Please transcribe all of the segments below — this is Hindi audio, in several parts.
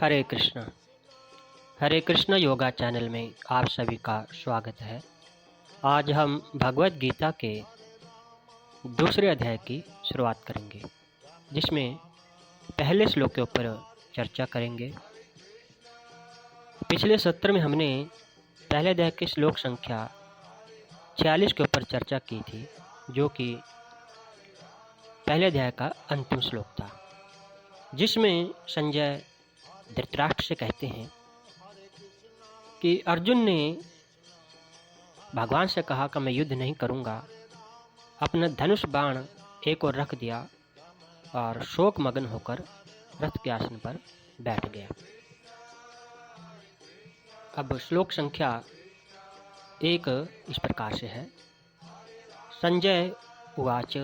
हरे कृष्ण योगा चैनल में आप सभी का स्वागत है। आज हम भगवत गीता के दूसरे अध्याय की शुरुआत करेंगे, जिसमें पहले श्लोक के ऊपर चर्चा करेंगे। पिछले सत्र में हमने पहले अध्याय के श्लोक संख्या 46 के ऊपर चर्चा की थी, जो कि पहले अध्याय का अंतिम श्लोक था, जिसमें संजय धृतराष्ट्र से कहते हैं कि अर्जुन ने भगवान से कहा कि मैं युद्ध नहीं करूंगा। अपना धनुष बाण एक ओर रख दिया और शोक मगन होकर रथ के आसन पर बैठ गया। अब श्लोक संख्या 1 इस प्रकार से है। संजय उवाच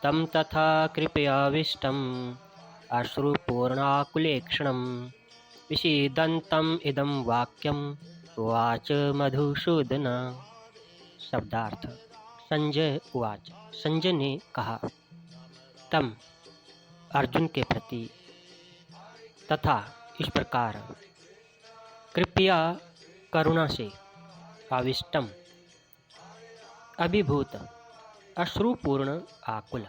तम तथा कृपयाविष्टम अश्रुपूर्णाकुलेक्षणं विषीदन्तम् इदं वाक्यम उवाच मधुसूदन। शब्दार्थ। संजय उवाच, संजय ने कहा, तम अर्जुन के प्रति, तथा इस प्रकार, कृपया करुणा से, आविष्टम अभिभूत, अश्रुपूर्ण आकुल,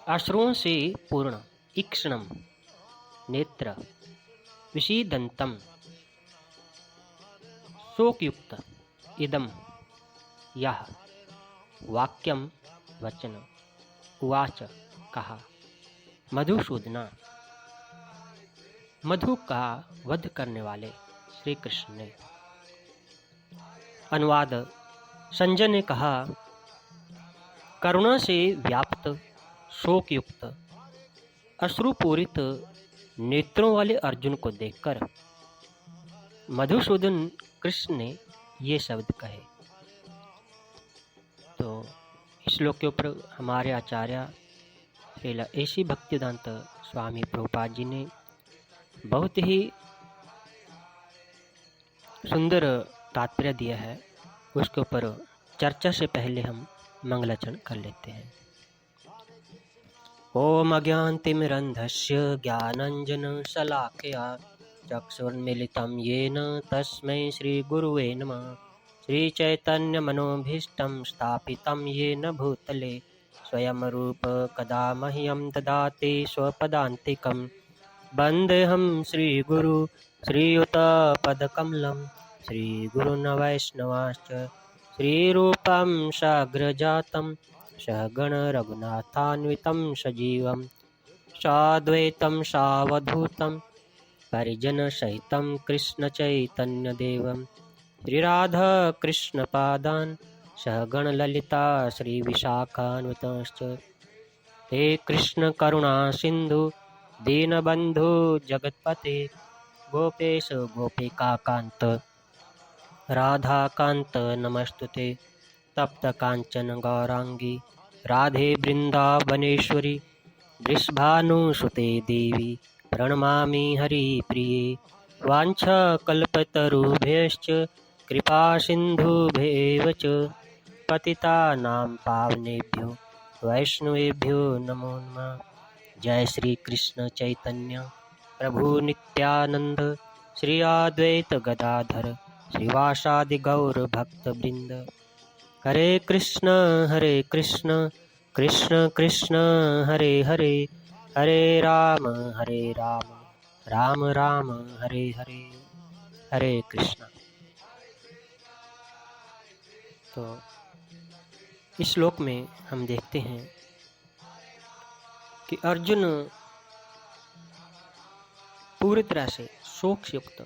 अश्रुओं से पूर्ण, ईक्षणम नेत्र, विषीदंतम शोकयुक्त, इदम यह, वाक्यम वचन, उवाच कहा, मधुसूदना मधु का वध करने वाले श्री कृष्ण ने। अनुवाद। संजय ने कहा, करुणा से व्याप्त, शोकयुक्त, अश्रुपूरित नेत्रों वाले अर्जुन को देखकर मधुसूदन कृष्ण ने ये शब्द कहे। तो इस श्लोक के ऊपर हमारे आचार्य श्रील ऐसी भक्तिवेदांत स्वामी प्रभुपाद जी ने बहुत ही सुंदर तात्पर्य दिया है। उसके ऊपर चर्चा से पहले हम मंगलाचरण कर लेते हैं। ओम अज्ञानतिमिरन्धस्य ज्ञानाञ्जनशलाकया चक्षुर्मीलितं येन तस्मै श्रीगुरुवे नमः। श्रीचैतन्यमनोभीष्टं स्थापितं येन भूतले स्वयं रूप कदा मह्यं ददाति स्वपदान्तिकं। वन्देऽहं श्रीगुरु श्रीयुतपदकमलं श्रीगुरून् वैष्णवांश्च श्रीरूपं साग्रजातं सहगण रघुनाथान्वितं सजीवं साद्वैतं सावधूतं परिजनसहितं कृष्णचैतन्यदेवं श्रीराधा कृष्णपादान् सहगण ललिता श्रीविशाखान्वितांश्च। हे कृष्ण करुणा सिंधु दीनबंधु जगत्पते गोपेश गोपिकाकांत राधाकांत नमस्तुते। तप्त कांचन गौरांगी राधे वृंदावनेश्वरी वृषभानुसुते देवी प्रणमामि हरिप्रिये। वाञ्छाकल्पतरुभ्यश्च कृपा सिन्धुभ्येव च पतितानां पावनेभ्यो वैष्णवेभ्यो नमो नमः। जय श्री कृष्ण चैतन्य प्रभु नित्यानंद श्री अद्वैत गदाधर श्रीवासादि गौर भक्तवृंद। हरे कृष्ण कृष्ण कृष्ण हरे हरे, हरे राम राम राम हरे हरे, हरे कृष्ण। तो इस श्लोक में हम देखते हैं कि अर्जुन पूरी तरह से शोक युक्त,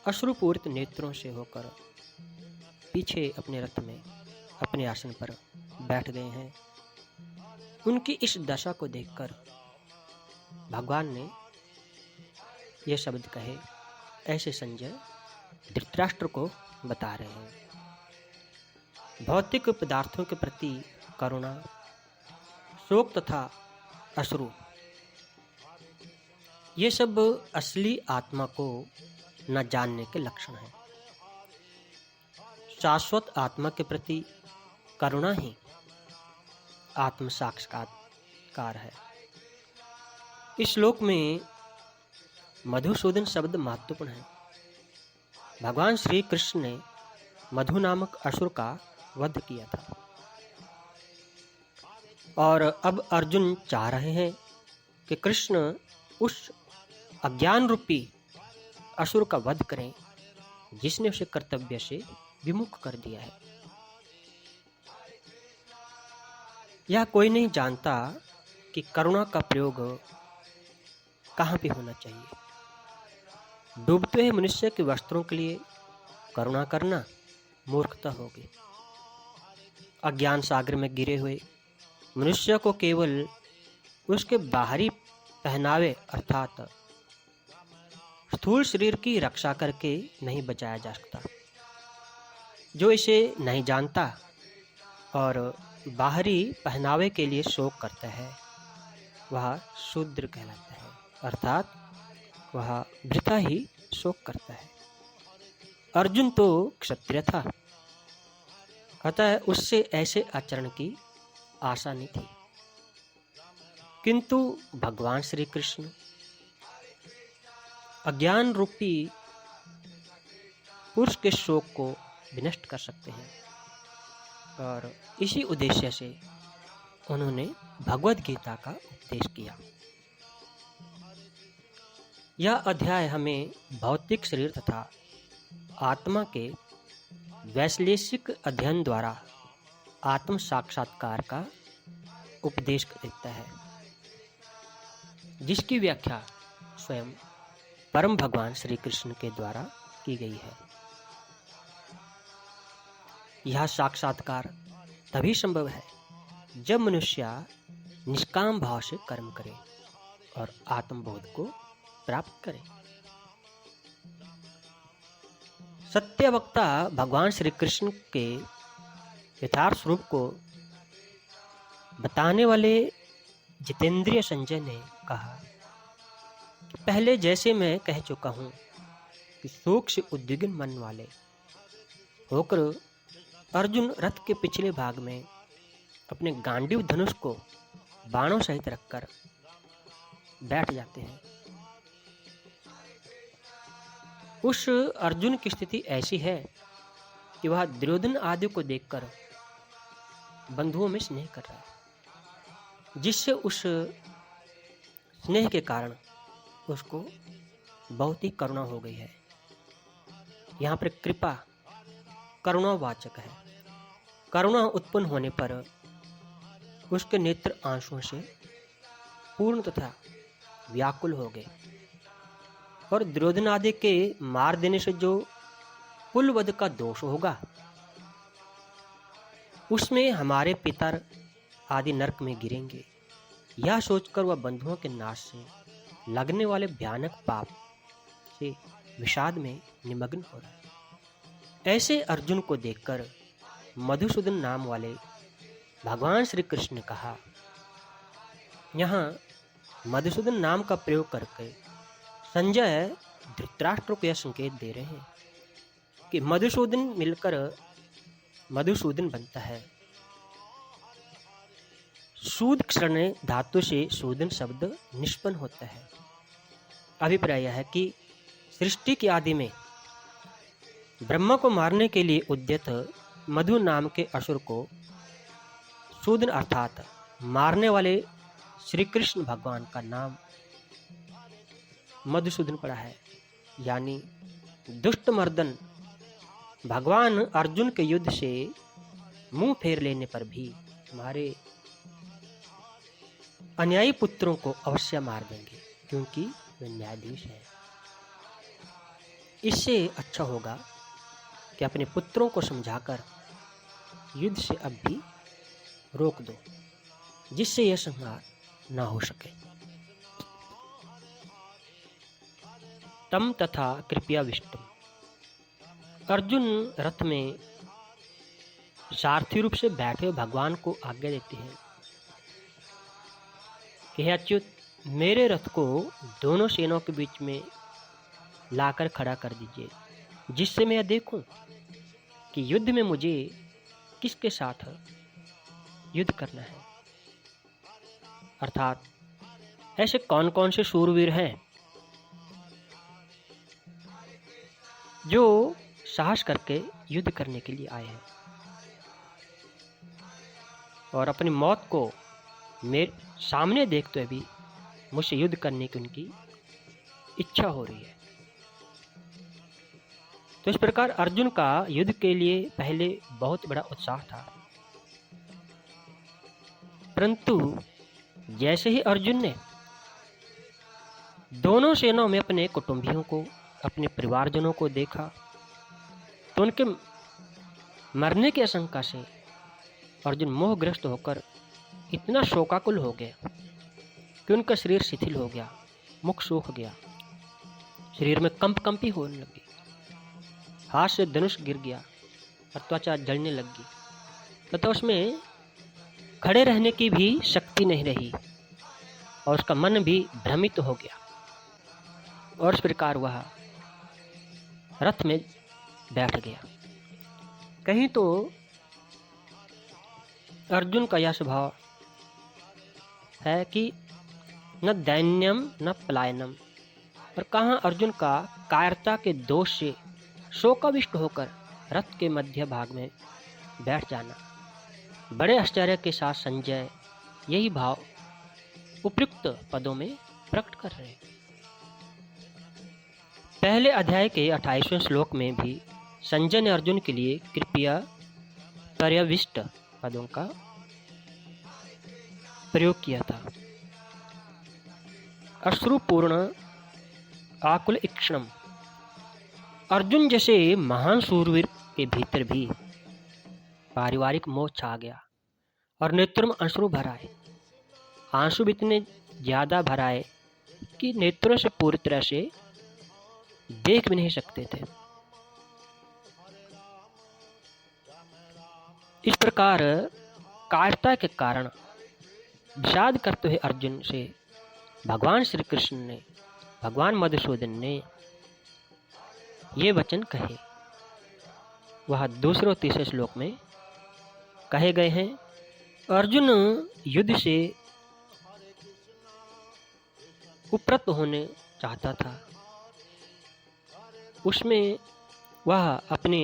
अश्रुपूरित नेत्रों से होकर पीछे अपने रथ में अपने आसन पर बैठ गए हैं। उनकी इस दशा को देखकर भगवान ने ये शब्द कहे। ऐसे संजय धृतराष्ट्र को बता रहे हैं। भौतिक पदार्थों के प्रति करुणा, शोक तथा अश्रु, ये सब असली आत्मा को न जानने के लक्षण हैं। शाश्वत आत्मा के प्रति करुणा ही आत्म साक्षात्कार है। इस श्लोक में मधुसूदन शब्द महत्वपूर्ण है। भगवान श्री कृष्ण ने मधु नामक असुर का वध किया था और अब अर्जुन चाह रहे हैं कि कृष्ण उस अज्ञान रूपी असुर का वध करें जिसने उसे कर्तव्य से विमुख कर दिया है। यह कोई नहीं जानता कि करुणा का प्रयोग कहाँ पे होना चाहिए। डूबते हुए मनुष्य के वस्त्रों के लिए करुणा करना मूर्खता होगी। अज्ञान सागर में गिरे हुए मनुष्य को केवल उसके बाहरी पहनावे अर्थात स्थूल शरीर की रक्षा करके नहीं बचाया जा सकता। जो इसे नहीं जानता और बाहरी पहनावे के लिए शोक करता है वह शूद्र कहलाता है, अर्थात वह वृथा ही शोक करता है। अर्जुन तो क्षत्रिय था, अतः उससे ऐसे आचरण की आशा नहीं थी, किंतु भगवान श्री कृष्ण अज्ञान रूपी पुरुष के शोक को विनष्ट कर सकते हैं और इसी उद्देश्य से उन्होंने भगवद गीता का उपदेश किया। यह अध्याय हमें भौतिक शरीर तथा आत्मा के वैश्लेषिक अध्ययन द्वारा आत्म साक्षात्कार का उपदेश देता है, जिसकी व्याख्या स्वयं परम भगवान श्री कृष्ण के द्वारा की गई है। यह साक्षात्कार तभी संभव है जब मनुष्य निष्काम भाव से कर्म करे और आत्मबोध को प्राप्त करे। सत्य वक्ता भगवान श्री कृष्ण के यथार्थ स्वरूप को बताने वाले जितेंद्रिय संजय ने कहा कि पहले जैसे मैं कह चुका हूँ कि शोक से उद्विग्न मन वाले होकर अर्जुन रथ के पिछले भाग में अपने गांडीव धनुष को बाणों सहित रखकर बैठ जाते हैं। उस अर्जुन की स्थिति ऐसी है कि वह दुर्योधन आदि को देखकर बंधुओं में स्नेह कर रहा है, जिससे उस स्नेह के कारण उसको बहुत ही करुणा हो गई है। यहाँ पर कृपा करुणावाचक है। करुणा उत्पन्न होने पर उसके नेत्र आंसुओं से पूर्ण तथा व्याकुल हो गए और दुर्योधन आदि के मार देने से जो कुलवध का दोष होगा उसमें हमारे पितर आदि नरक में गिरेंगे, यह सोचकर वह बंधुओं के नाश से लगने वाले भयानक पाप से विषाद में निमग्न हो रहा है। ऐसे अर्जुन को देखकर मधुसूदन नाम वाले भगवान श्री कृष्ण ने कहा। यहाँ मधुसूदन नाम का प्रयोग करके संजय धृतराष्ट्र को यह संकेत दे रहे हैं कि मधुसूदन मिलकर मधुसूदन बनता है। सूद क्षण धातु से सूदन शब्द निष्पन्न होता है। अभिप्राय यह है कि सृष्टि की आदि में ब्रह्मा को मारने के लिए उद्यत मधु नाम के असुर को सूदन अर्थात मारने वाले श्री कृष्ण भगवान का नाम मधुसूदन पड़ा है, यानी दुष्ट मर्दन। भगवान अर्जुन के युद्ध से मुंह फेर लेने पर भी हमारे अन्यायी पुत्रों को अवश्य मार देंगे, क्योंकि वे न्यायाधीश हैं। इससे अच्छा होगा कि अपने पुत्रों को समझाकर युद्ध से अब भी रोक दो, जिससे यह संहार न हो सके। तम तथा कृपया विष्टम। अर्जुन रथ में सारथी रूप से बैठे भगवान को आज्ञा देते हैं कि हे अच्युत, मेरे रथ को दोनों सेनाओं के बीच में लाकर खड़ा कर दीजिए, जिससे मैं यह देखूं कि युद्ध में मुझे किसके साथ युद्ध करना है, अर्थात ऐसे कौन कौन से शूरवीर हैं जो साहस करके युद्ध करने के लिए आए हैं और अपनी मौत को मेरे सामने देखते हुए भी मुझसे युद्ध करने की उनकी इच्छा हो रही है। तो इस प्रकार अर्जुन का युद्ध के लिए पहले बहुत बड़ा उत्साह था, परंतु जैसे ही अर्जुन ने दोनों सेनाओं में अपने कुटुंबियों को, अपने परिवारजनों को देखा तो उनके मरने की आशंका से अर्जुन मोहग्रस्त होकर इतना शोकाकुल हो गया कि उनका शरीर शिथिल हो गया, मुख सूख गया, शरीर में कंपी होने लगी, हाथ से धनुष गिर गया और त्वचा जलने लगी तथा उसमें खड़े रहने की भी शक्ति नहीं रही और उसका मन भी भ्रमित हो गया और इस प्रकार वह रथ में बैठ गया। कहीं तो अर्जुन का यह स्वभाव है कि न दैन्यम न पलायनम, और कहाँ अर्जुन का कायरता के दोष से शोकाविष्ट होकर रथ के मध्य भाग में बैठ जाना। बड़े आश्चर्य के साथ संजय यही भाव उपयुक्त पदों में प्रकट कर रहे हैं। पहले अध्याय के 28वें श्लोक में भी संजय ने अर्जुन के लिए कृपया पर्यविष्ट पदों का प्रयोग किया था। अश्रुपूर्ण आकुल इक्षणम, अर्जुन जैसे महान सूरवीर के भीतर भी पारिवारिक मोह छा गया और नेत्रों में अश्रु भर आए। आंसू भी इतने ज्यादा भर आए कि नेत्रों से पूरी तरह से देख भी नहीं सकते थे। इस प्रकार कायरता के कारण विषाद करते हुए अर्जुन से भगवान श्री कृष्ण ने, भगवान मधुसूदन ने ये वचन कहे। वह दूसरे और तीसरे श्लोक में कहे गए हैं। अर्जुन युद्ध से उपरत होने चाहता था, उसमें वह अपने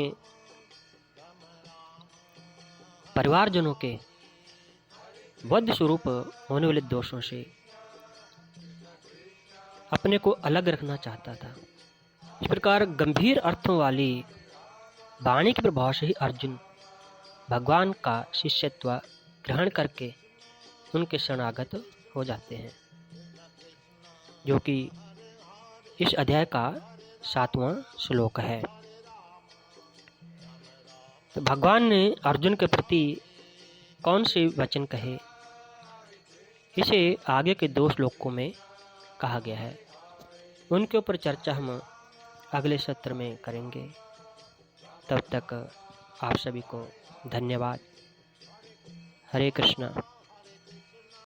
परिवारजनों के वध स्वरूप होने वाले दोषों से अपने को अलग रखना चाहता था। इस प्रकार गंभीर अर्थों वाली वाणी के प्रभाव से ही अर्जुन भगवान का शिष्यत्व ग्रहण करके उनके शरणागत हो जाते हैं, जो कि इस अध्याय का 7वां श्लोक है। तो भगवान ने अर्जुन के प्रति कौन से वचन कहे, इसे आगे के 2 श्लोकों में कहा गया है। उनके ऊपर चर्चा हम अगले सत्र में करेंगे। तब तक आप सभी को धन्यवाद। हरे कृष्णा।